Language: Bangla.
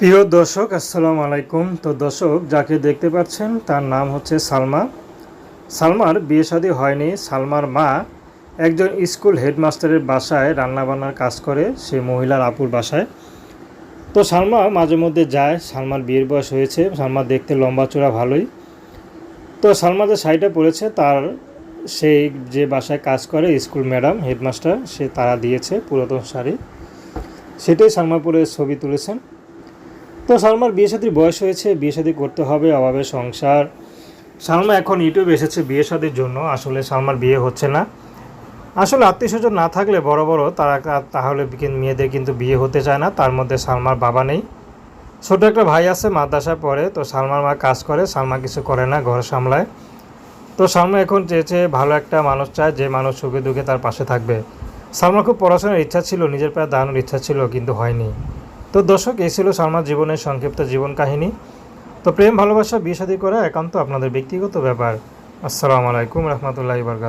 প্রিয় দর্শক, আসসালামু আলাইকুম। তো দর্শক, যাকে দেখতে পাচ্ছেন তার নাম হচ্ছে সালমা। সালমার বিয়ে শাদী হয়নি। সালমার মা একজন স্কুল হেডমাস্টারের বাসায় রান্নাবান্নার কাজ করে, সে মহিলার আপুর বাসায়। তো সালমা মাঝে মধ্যে যায়। সালমার বিয়ের বয়স হয়েছে। সালমা দেখতে লম্বা চূড়া ভালোই। তো সালমা যে শাড়িটা পরেছে তার সেই যে বাসায় কাজ করে স্কুল ম্যাডাম হেডমাস্টার, সে তারা দিয়েছে পুরাতন শাড়ি, সেটাই সালমা পরে ছবি তুলেছেন। তো সালমার বিয়ে শাদীর বয়স হয়েছে, বিয়ে শাদী করতে হবে, অভাবে সংসার। সালমা এখন ইউটিউবে এসেছে বিয়ে শাদীর জন্য। আসলে সালমার বিয়ে হচ্ছে না। আসলে আত্মীয় স্বজন না থাকলে বড় বড় তারা তাহলে মেয়েদের কিন্তু বিয়ে হতে চায় না। তার মধ্যে সালমার বাবা নেই, ছোট একটা ভাই আছে, মাদ্রাসায় পড়ে। তো সালমার মা কাজ করে, সালমা কিছু করে না, ঘর সামলায়। তো সালমা এখন চেয়েছে ভালো একটা মানুষ চায়, যে মানুষ সুখে দুঃখে তার পাশে থাকবে। সালমার খুব পড়াশোনার ইচ্ছা ছিল, নিজের পায়ে দাঁড়ানোর ইচ্ছা ছিল, কিন্তু হয়নি। তো দর্শক, এই ছিল সালমার জীবনের সংক্ষিপ্ত জীবন কাহিনী। তো প্রেম ভালোবাসা বিয়ে শাদী করা একান্ত আপনাদের ব্যক্তিগত ব্যাপার। আসসালামু আলাইকুম রহমতুল্লাহি ওয়া বারাকাতুহু।